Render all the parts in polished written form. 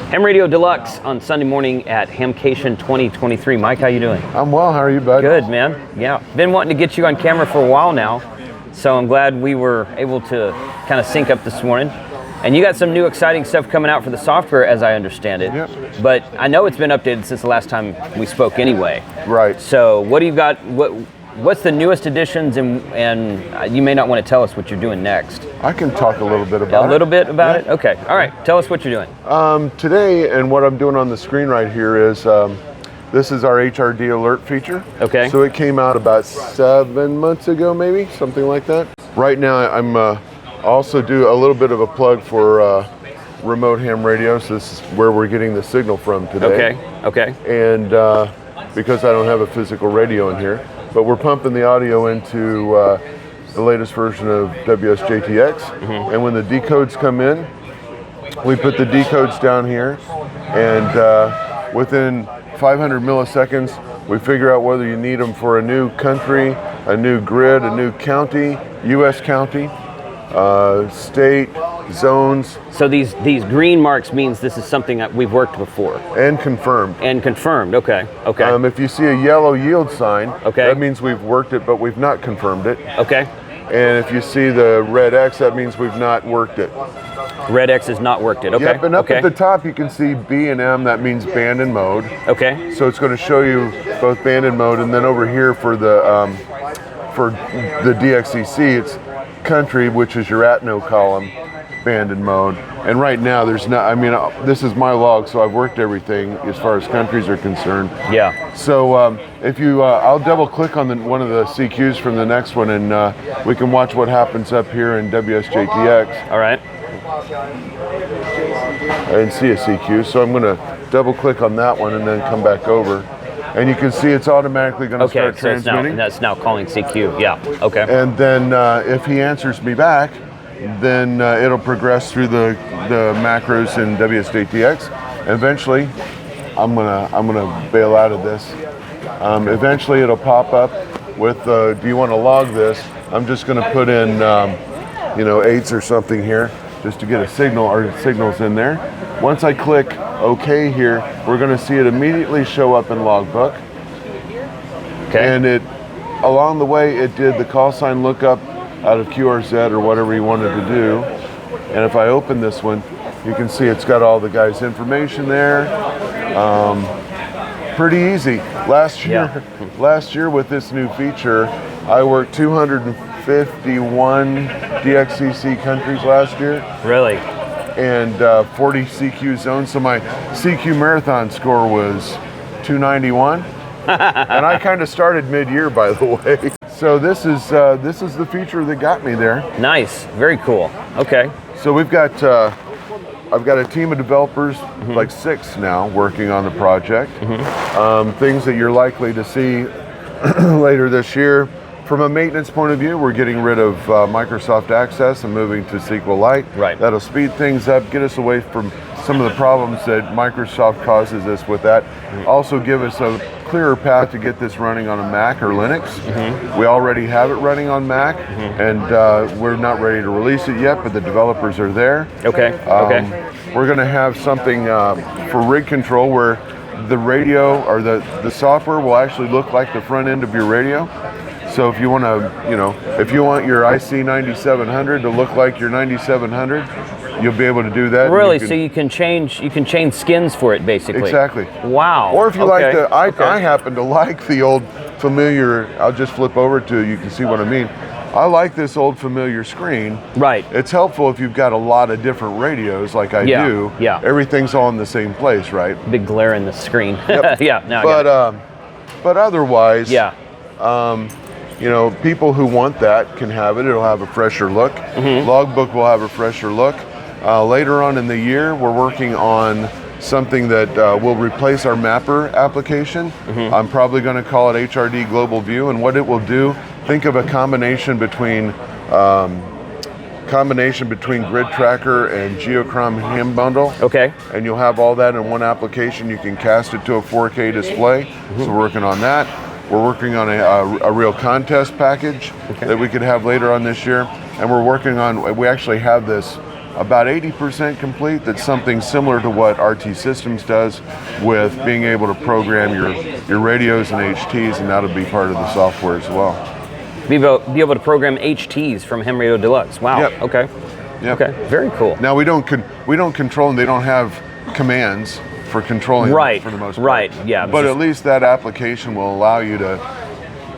Ham Radio Deluxe on Sunday morning at Hamcation 2023. Mike, how you doing? I'm well. How are you, bud? Good, man. Yeah, been wanting to get you on camera for a while now, so I'm glad we were able to kind of sync up this morning. And you got some new exciting stuff coming out for the software, as I understand it. Yep. But I know it's been updated since the last time we spoke anyway. Right. So what do you got? What's the newest additions, and you may not want to tell us what you're doing next. I can talk a little bit about it. A little bit about it? Okay. All right. Tell us what you're doing. Today, and what I'm doing on the screen right here is, this is our HRD alert feature. Okay. So it came out about 7 months ago, maybe, something like that. Right now, I'm also do a little bit of a plug for remote ham radio. So this is where we're getting the signal from today. Okay. And because I don't have a physical radio in here, but we're pumping the audio into the latest version of wsjt-x. And when the decodes come in, we put the decodes down here, and within 500 milliseconds, we figure out whether you need them for a new country, a new grid, a new county, U.S. county, state, zones. So these green marks means this is something that we've worked before. And confirmed. Okay. If you see a yellow yield sign, okay, that means we've worked it, but we've not confirmed it. Okay. And if you see the red X, that means we've not worked it. Red X has not worked it. Okay. Yep, and up at the top you can see B and M, that means band and mode. Okay. So it's going to show you both band and mode, and then over here for the DXCC, it's country, which is your at-no column, band and mode. And right now there's no, this is my log, so I've worked everything as far as countries are concerned. Yeah. So if you, I'll double click on one of the CQs from the next one, and we can watch what happens up here in wsjt-x. All right. I didn't see a CQ, so I'm going to double click on that one and then come back over. And you can see it's automatically going to start transmitting. That's now calling CQ. Yeah. Okay. And then if he answers me back, then it'll progress through the macros in wsjt-x. Eventually, I'm gonna bail out of this. Eventually, it'll pop up with do you want to log this? I'm just going to put in 8s or something here, just to get a signal. Our signal's in there. Once I click OK here, we're going to see it immediately show up in logbook. Okay. And along the way, it did the call sign lookup out of QRZ or whatever you wanted to do. And if I open this one, you can see it's got all the guys' information there. Pretty easy. Last year with this new feature, I worked 251 DXCC countries last year. Really? And 40 CQ zones. So my CQ marathon score was 291. And I kind of started mid-year, by the way. So this is the feature that got me there. Nice. Very cool. Okay. So we've got I've got a team of developers, like 6 now, working on the project. Things that you're likely to see later this year. From a maintenance point of view, we're getting rid of Microsoft Access and moving to SQLite. Right. That'll speed things up, get us away from some of the problems that Microsoft causes us with that. Also give us a clearer path to get this running on a Mac or Linux. We already have it running on Mac, and we're not ready to release it yet, but the developers are there. Okay. We're going to have something for rig control where the radio or the software will actually look like the front end of your radio. So if you want to, if you want your IC 9700 to look like your 9700, you'll be able to do that. Really? So you can change skins for it, basically. Exactly. Wow. Or if you like I happen to like the old familiar. I'll just flip over to you can see what I mean. I like this old familiar screen. Right. It's helpful if you've got a lot of different radios like I do. Yeah. Everything's all in the same place, right? Big glare in the screen. Yep. Yeah. No. But otherwise. Yeah. People who want that can have it. It'll have a fresher look. Logbook will have a fresher look. Later on in the year, we're working on something that will replace our mapper application. I'm probably going to call it HRD Global View, and what it will do, think of a combination between Grid Tracker and Geochrom Ham Bundle. Okay. And you'll have all that in one application. You can cast it to a 4K display. So we're working on that. We're working on a real contest package that we could have later on this year. And we're working on, we actually have this about 80% complete. That's something similar to what RT Systems does with being able to program your radios and HTs, and that'll be part of the software as well. Be able to program HTs from Ham Radio Deluxe. Wow. Yep. Okay. Yep. Okay. Very cool. Now we don't control them. They don't have commands for controlling them for the most part. Right. Yeah. But at least that application will allow you to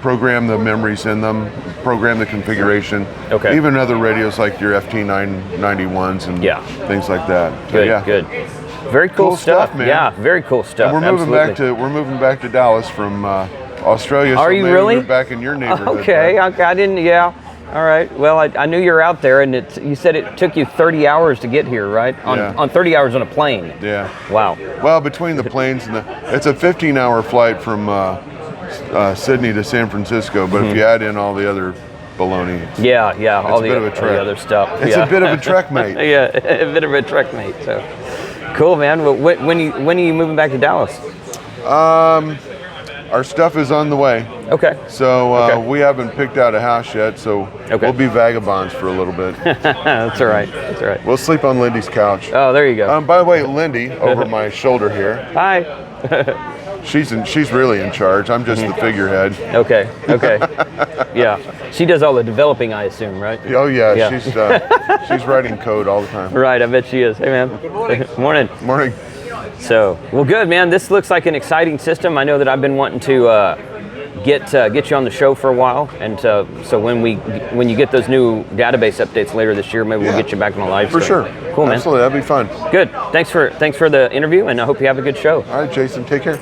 program the memories in them, program the configuration. Okay. Even other radios like your FT991s and things like that. Good. Yeah. Good. Very cool stuff, man. Yeah. Very cool stuff. And we're moving back to Dallas from Australia. Are so you maybe really? we're back in your neighborhood? Okay. I didn't. Yeah. All right. Well, I knew you were out there, and you said it took you 30 hours to get here, right? On 30 hours on a plane. Yeah. Wow. Well, between the planes and it's a 15-hour flight from Sydney to San Francisco, but if you add in all the other baloney, all the other stuff. It's a bit of a trek, mate. Yeah, a bit of a trek, mate. So cool, man. Well, when are you moving back to Dallas? Our stuff is on the way. Okay. So we haven't picked out a house yet, so we'll be vagabonds for a little bit. That's all right. That's all right. We'll sleep on Lindy's couch. Oh, there you go. By the way, Lindy, over my shoulder here. Hi. She's really in charge. I'm just the figurehead. Okay. Yeah. She does all the developing, I assume, right? Oh yeah. She's writing code all the time. Right. I bet she is. Hey, man. Good morning. Morning. So, well, good, man. This looks like an exciting system. I know that I've been wanting to get you on the show for a while, and so when you get those new database updates later this year, maybe we'll get you back on the live for stream. sure. Cool, man. Absolutely, that'd be fun. Good. Thanks for the interview, and I hope you have a good show. All right, Jason. Take care.